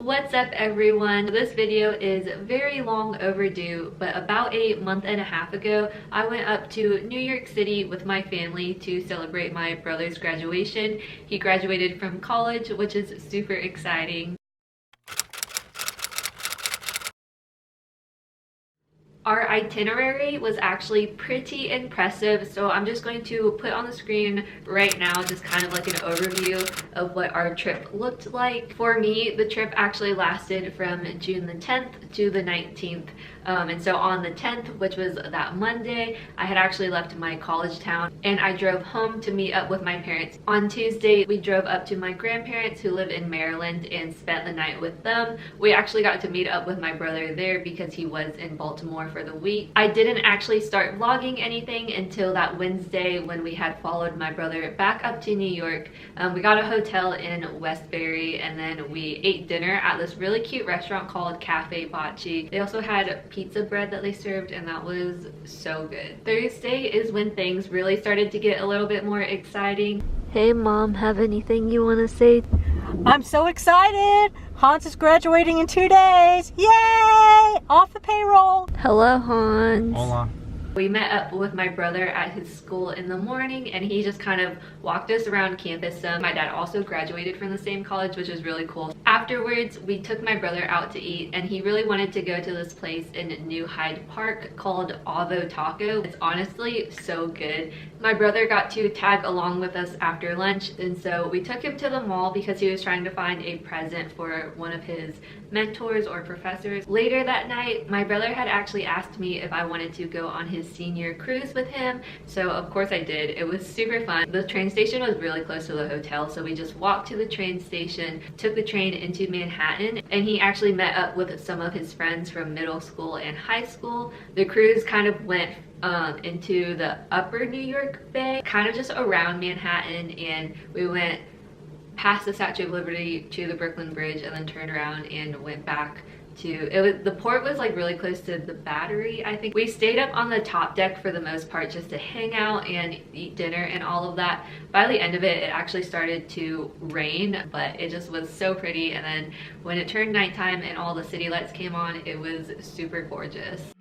What's up everyone? This video is very long overdue, but about a month and a half ago, I went up to New York City with my family to celebrate my brother's graduation. He graduated from college, which is super exciting. Our itinerary was actually pretty impressive, so I'm just going to put on the screen right now just kind of like an overview of what our trip looked like. For me, the trip actually lasted from June the 10th to the 19th. And so on the 10th, which was that Monday, I had actually left my college town and I drove home to meet up with my parents. On Tuesday, we drove up to my grandparents who live in Maryland and spent the night with them. We actually got to meet up with my brother there because he was in Baltimore for the week. I didn't actually start vlogging anything until that Wednesday when we had followed my brother back up to New York. We got a hotel in Westbury and then we ate dinner at this really cute restaurant called Cafe Bocce. They also had pizza bread that they served and that was so good. Thursday is when things really started to get a little bit more exciting. Hey mom, have anything you want to say? I'm so excited! Hans is graduating in 2 days! Yay! Off the payroll! Hello Hans. Hola. We met up with my brother at his school in the morning and he just kind of walked us around campus some. My dad also graduated from the same college, which was really cool. Afterwards, we took my brother out to eat and he really wanted to go to this place in New Hyde Park called Avo Taco. It's honestly so good. My brother got to tag along with us after lunch and so we took him to the mall because he was trying to find a present for one of his mentors or professors. Later that night, my brother had actually asked me if I wanted to go on his senior cruise with him, so of course I did. It was super fun. The train station was really close to the hotel, so we just walked to the train station, took the train into Manhattan, and he actually met up with some of his friends from middle school and high school. The cruise kind of went into the upper New York Bay, kind of just around Manhattan, and we went past the Statue of Liberty to the Brooklyn Bridge and then turned around and went back to the port was like really close to the Battery. I think we stayed up on the top deck for the most part just to hang out and eat dinner and all of that. By the end of it, it actually started to rain, but it just was so pretty. And then when it turned nighttime and all the city lights came on, it was super gorgeous.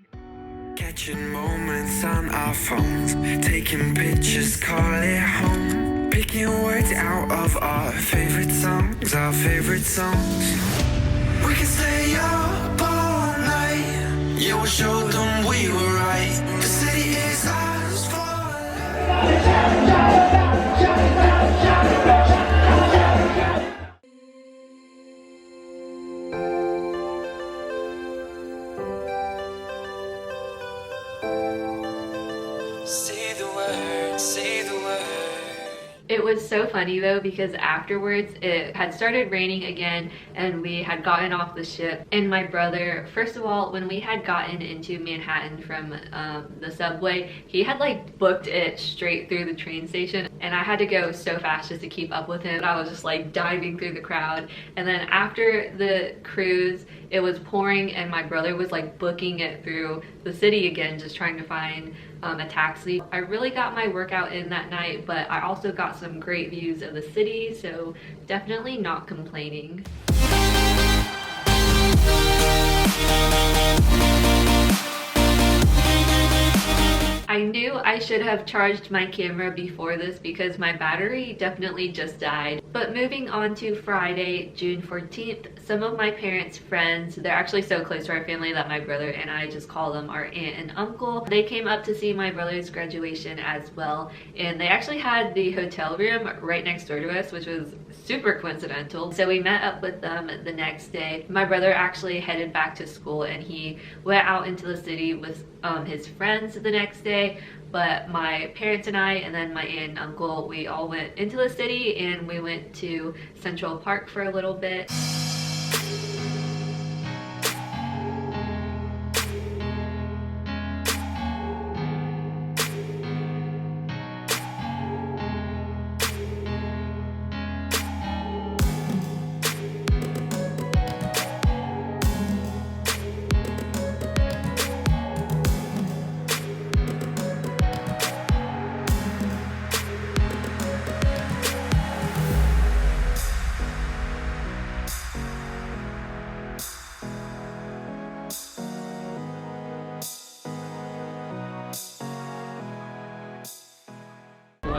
Catching moments on our phones, taking pictures, call it home, picking words out of our favorite songs, We can stay up all night. Yeah, we'll show them we were right. The city is ours for say the word, say the word. It was so funny though because afterwards it had started raining again and we had gotten off the ship, and my brother, first of all, when we had gotten into Manhattan from the subway, he had like booked it straight through the train station and I had to go so fast just to keep up with him. I was just like diving through the crowd, and then after the cruise it was pouring and my brother was like booking it through the city again, just trying to find a taxi. I really got my workout in that night, but I also got some great views of the city, so definitely not complaining. I knew I should have charged my camera before this because my battery definitely just died. But moving on to Friday, June 14th, some of my parents' friends, they're actually so close to our family that my brother and I just call them our aunt and uncle. They came up to see my brother's graduation as well, and they actually had the hotel room right next door to us, which was super coincidental. So we met up with them the next day. My brother actually headed back to school and he went out into the city with his friends the next day, but my parents and I and then my aunt and uncle, we all went into the city and we went to Central Park for a little bit.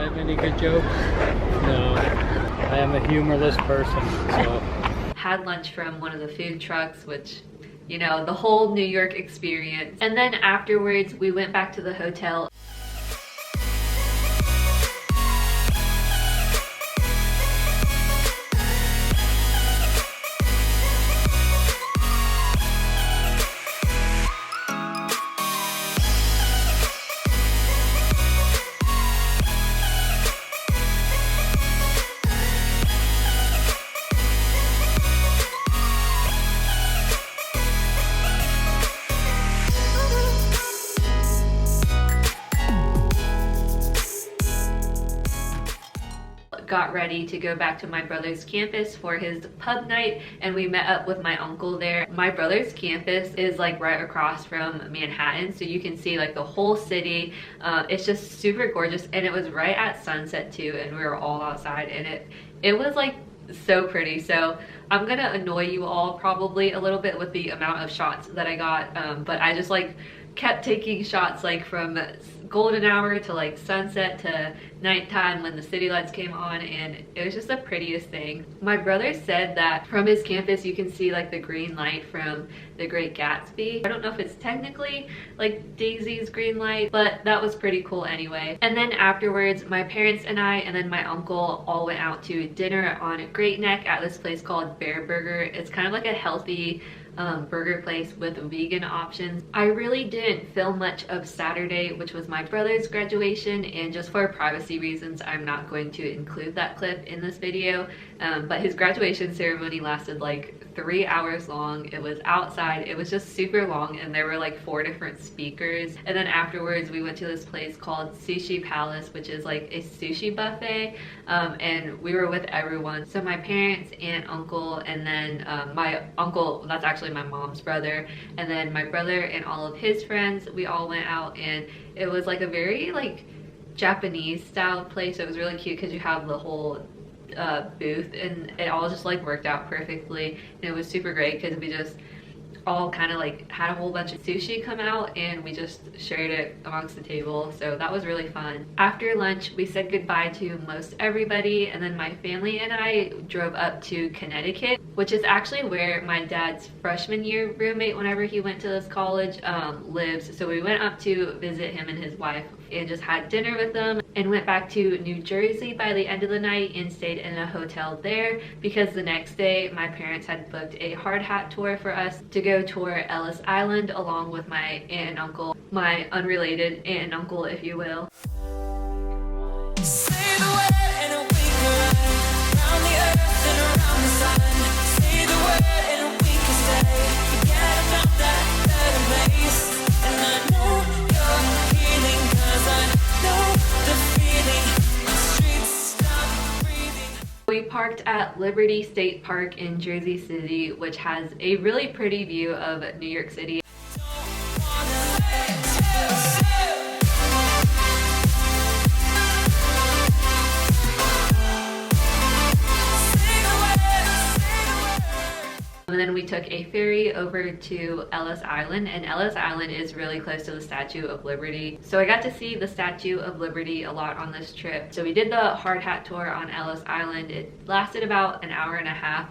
have any good jokes? No. I am a humorless person, so. Had lunch from one of the food trucks, which, you know, the whole New York experience. And then afterwards, we went back to the hotel. Got ready to go back to my brother's campus for his pub night, and we met up with my uncle there. My brother's campus is like right across from Manhattan, so you can see like the whole city. It's just super gorgeous, and it was right at sunset too, and we were all outside, and it was like so pretty. So I'm gonna annoy you all probably a little bit with the amount of shots that I got, but I just like kept taking shots like from golden hour to like sunset to nighttime when the city lights came on, and it was just the prettiest thing. My brother said that from his campus you can see like the green light from The Great Gatsby. I don't know if it's technically like Daisy's green light, but that was pretty cool anyway. And then afterwards, my parents and I and then my uncle all went out to dinner on Great Neck at this place called Bear Burger. It's kind of like a healthy burger place with vegan options. I really didn't film much of Saturday, which was my brother's graduation, and just for privacy reasons I'm not going to include that clip in this video, but his graduation ceremony lasted like 3 hours long. It was outside, it was just super long, and there were like 4 different speakers. And then afterwards we went to this place called Sushi Palace, which is like a sushi buffet, and we were with everyone. So my parents, aunt, uncle, and then my uncle, that's actually my mom's brother, and then my brother and all of his friends, we all went out, and it was like a very like Japanese style place. It was really cute because you have the whole booth, and it all just like worked out perfectly, and it was super great because we just all kind of like had a whole bunch of sushi come out, and we just shared it amongst the table, so that was really fun. After lunch we said goodbye to most everybody, and then my family and I drove up to Connecticut, which is actually where my dad's freshman year roommate, whenever he went to this college, lives. So we went up to visit him and his wife and just had dinner with them, and went back to New Jersey by the end of the night and stayed in a hotel there because the next day my parents had booked a hard hat tour for us to go tour Ellis Island along with my aunt and uncle, my unrelated aunt and uncle, if you will. Say the word and we can run around the earth and around the sun. Say the word and we can stay. Forget about that better place. And I know you're healing, 'cause I know the feeling. The streets stop breathing. We parked at Liberty State Park in Jersey City, which has a really pretty view of New York City. And then we took a ferry over to Ellis Island, and Ellis Island is really close to the Statue of Liberty. So I got to see the Statue of Liberty a lot on this trip. So we did the hard hat tour on Ellis Island. It lasted about an hour and a half.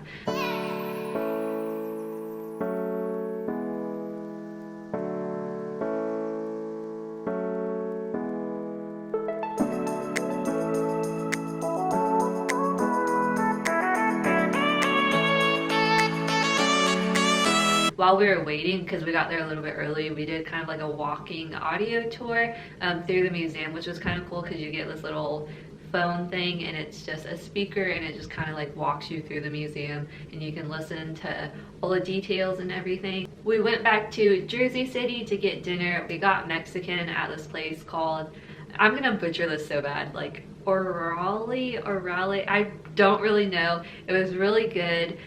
While we were waiting, because we got there a little bit early, we did kind of like a walking audio tour through the museum, which was kind of cool because you get this little phone thing, and it's just a speaker, and it just kind of like walks you through the museum, and you can listen to all the details and everything. We went back to Jersey City to get dinner. We got Mexican at this place called, I'm gonna butcher this so bad, like Orale, I don't really know. It was really good.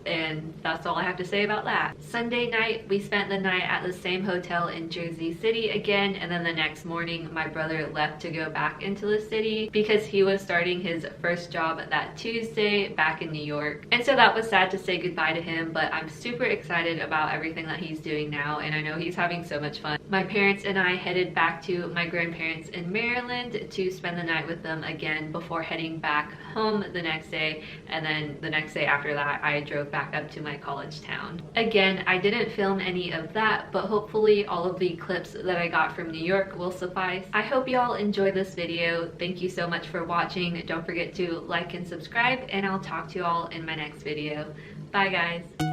And that's all I have to say about that. Sunday night, we spent the night at the same hotel in Jersey City again, and then the next morning my brother left to go back into the city because he was starting his first job that Tuesday back in New York. And so that was sad to say goodbye to him, but I'm super excited about everything that he's doing now, and I know he's having so much fun. my parents and I headed back to my grandparents in Maryland to spend the night with them again before heading back home the next day, and then the next day after that I drove back up to my college town. Again, I didn't film any of that, but hopefully all of the clips that I got from New York will suffice. I hope y'all enjoyed this video. Thank you so much for watching. Don't forget to like and subscribe, and I'll talk to y'all in my next video. Bye guys.